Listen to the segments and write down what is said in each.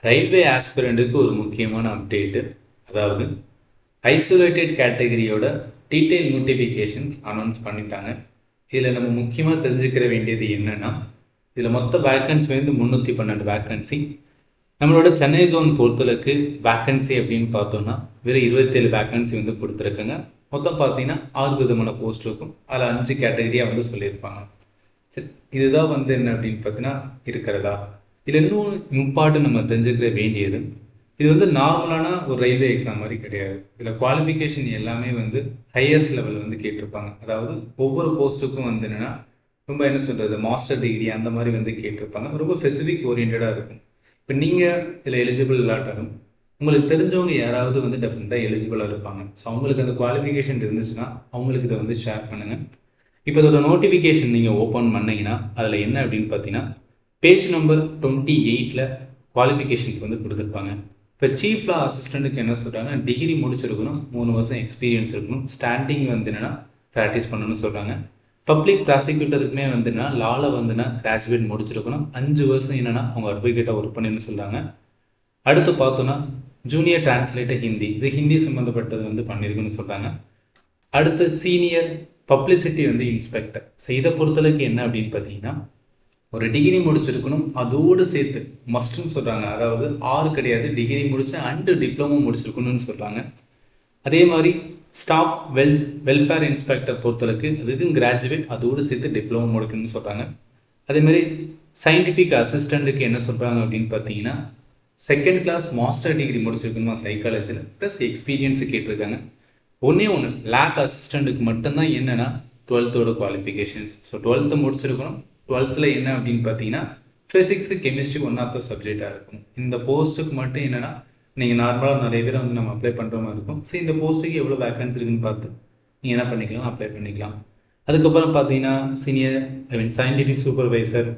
Railway ஆஸ்பிரண்ட்டுக்கு ஒரு முக்கியமான update. அதாவது ஐசோலேட்டட் கேட்டகரியோட டீட்டெயில் நோட்டிஃபிகேஷன்ஸ் அனௌன்ஸ் பண்ணிட்டாங்க. இதில் நம்ம முக்கியமாக தெரிஞ்சுக்கிற வேண்டியது என்னென்னா, இதில் மொத்த வேக்கன்சி வந்து 312 வேக்கன்சி. நம்மளோட சென்னை ஜோன் பொறுத்தளவுக்கு வேக்கன்சி அப்படின்னு பார்த்தோன்னா வெறும் 27 வேக்கன்சி வந்து கொடுத்துருக்காங்க. மொத்தம் பார்த்தீங்கன்னா 6 விதமான போஸ்ட் இருக்கும். அதில் 5 கேட்டகரியாக வந்து சொல்லியிருப்பாங்க. சரி, இதுதான் வந்து என்ன அப்படின்னு பார்த்தீங்கன்னா இருக்கிறதா. இதில் இன்னும் இம்பார்ட்டன் நம்ம தெரிஞ்சுக்கிற வேண்டியது, இது வந்து நார்மலான ஒரு ரயில்வே எக்ஸாம் மாதிரி கிடையாது. இதில் குவாலிஃபிகேஷன் எல்லாமே வந்து ஹையஸ்ட் லெவல் வந்து கேட்டிருப்பாங்க. அதாவது ஒவ்வொரு போஸ்ட்டுக்கும் வந்து என்னென்னா ரொம்ப என்ன சொல்கிறது, மாஸ்டர் டிகிரி அந்த மாதிரி வந்து கேட்டிருப்பாங்க. ரொம்ப ஸ்பெசிஃபிக் ஓரியன்டாக இருக்கும். இப்போ நீங்கள் இதில் எலிஜிபிள் இல்லாட்டாலும் உங்களுக்கு தெரிஞ்சவங்க யாராவது வந்து டெஃபினட்டாக எலிஜிபிளாக இருப்பாங்க. ஸோ அவங்களுக்கு அந்த குவாலிஃபிகேஷன் இருந்துச்சுன்னா அவங்களுக்கு இதை வந்து ஷேர் பண்ணுங்கள். இப்போ இதோட நோட்டிஃபிகேஷன் நீங்கள் ஓப்பன் பண்ணிங்கன்னா அதில் என்ன அப்படின்னு பார்த்தீங்கன்னா, பேஜ் நம்பர் 28ல் குவாலிஃபிகேஷன்ஸ் வந்து கொடுத்துருப்பாங்க. இப்போ சீஃப் லா அசிஸ்டண்ட்டுக்கு என்ன சொல்கிறாங்க, டிகிரி முடிச்சிருக்கணும், 3 வருஷம் எக்ஸ்பீரியன்ஸ் இருக்கணும், ஸ்டாண்டிங் வந்து என்னென்னா ப்ராக்டிஸ் பண்ணணும்னு சொல்கிறாங்க. பப்ளிக் ப்ராசிக்யூட்டருக்குமே வந்துன்னா லாவில் வந்துன்னா கிராஜுவேட் முடிச்சிருக்கணும், 5 வருஷம் என்னென்னா அவங்க அட்வொகேட்டாக ஒர்க் பண்ணணும்னு சொல்கிறாங்க. அடுத்து பார்த்தோன்னா ஜூனியர் டிரான்ஸ்லேட்டர் ஹிந்தி, இது ஹிந்தி சம்மந்தப்பட்டது வந்து பண்ணியிருக்குன்னு சொல்கிறாங்க. அடுத்து சீனியர் பப்ளிசிட்டி வந்து இன்ஸ்பெக்டர். ஸோ இதை பொறுத்தளவுக்கு என்ன அப்படின்னு பார்த்தீங்கன்னா, ஒரு டிகிரி முடிச்சிருக்கணும், அதோடு சேர்த்து மஸ்ட்னு சொல்கிறாங்க. அதாவது 6 கிடையாது, டிகிரி முடிச்சு அண்டு டிப்ளமோ முடிச்சிருக்கணும்னு சொல்கிறாங்க. அதே மாதிரி ஸ்டாஃப் வெல்ஃபேர் இன்ஸ்பெக்டர் பொறுத்தளவுக்கு அதுக்கும் கிராஜுவேட் அதோடு சேர்த்து டிப்ளமோ முடிக்கணும்னு சொல்கிறாங்க. அதே மாதிரி சயின்டிஃபிக் அசிஸ்டண்ட்டுக்கு என்ன சொல்கிறாங்க அப்படின்னு பார்த்தீங்கன்னா, செகண்ட் கிளாஸ் மாஸ்டர் டிகிரி முடிச்சிருக்கணுமா சைக்காலஜியில், ப்ளஸ் எக்ஸ்பீரியன்ஸு கேட்டிருக்காங்க. ஒன்று லேப் அசிஸ்டண்ட்டுக்கு மட்டும்தான் என்னென்னா 12th குவாலிஃபிகேஷன்ஸ். ஸோ 12th முடிச்சிருக்கணும். 12th என்ன அப்படின்னு பார்த்தீங்கன்னா physics chemistry one of the சப்ஜெக்டாக இருக்கும். இந்த போஸ்ட்டுக்கு மட்டும் என்னென்னா நீங்கள் நார்மலாக நிறைய பேர் வந்து நம்ம அப்ளை பண்ணுற மாதிரி இருக்கும். ஸோ இந்த போஸ்ட்டுக்கு எவ்வளோ வேக்கன்சி இருக்குன்னு பார்த்து நீங்கள் என்ன பண்ணிக்கலாம், அப்ளை பண்ணிக்கலாம். அதுக்கப்புறம் பார்த்தீங்கன்னா சயின்டிஃபிக் சூப்பர்வைசர்,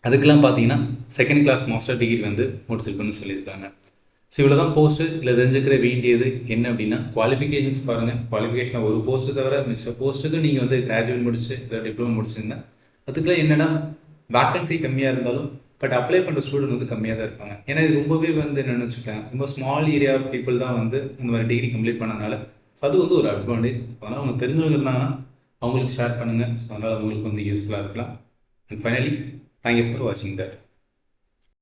அதுக்கெல்லாம் பார்த்தீங்கன்னா செகண்ட் கிளாஸ் மாஸ்டர் டிகிரி வந்து முடிச்சிருக்குன்னு சொல்லியிருக்காங்க. ஸோ இவ்வளோ தான் போஸ்ட்டு. இல்லை தெரிஞ்சுக்கிற வேண்டியது என்ன அப்படின்னா, குவாலிஃபிகேஷன்ஸ் பாருங்கள். குவாலிஃபிகேஷன் ஒரு போஸ்ட்டு தவிர மிச்ச போஸ்ட்டுக்கு நீங்கள் வந்து கிராஜுவேட் முடிச்சு இல்லை டிப்ளமோ முடிச்சிருந்தா அதுக்கெலாம் என்னென்னா வேக்கன்சி கம்மியாக இருந்தாலும் பட் அப்ளை பண்ணுற ஸ்டூடெண்ட் வந்து கம்மியாக தான் இருப்பாங்க. ஏன்னா இது ரொம்பவே வந்து என்னென்னு வச்சுக்கோங்க, ரொம்ப ஸ்மால் ஏரியா பீப்புள் தான் வந்து இந்த மாதிரி டிகிரி கம்ப்ளீட் பண்ணனால ஸோ அது வந்து ஒரு அட்வான்டேஜ். அதனால் அவங்க தெரிஞ்சவங்க இருந்தாங்கன்னா அவங்களுக்கு ஷேர் பண்ணுங்கள். ஸோ அதனால் அவங்களுக்கு வந்து யூஸ்ஃபுல்லாக இருக்கலாம். அண்ட் ஃபைனலி தேங்க்யூ ஃபார் வாட்சிங் தட்.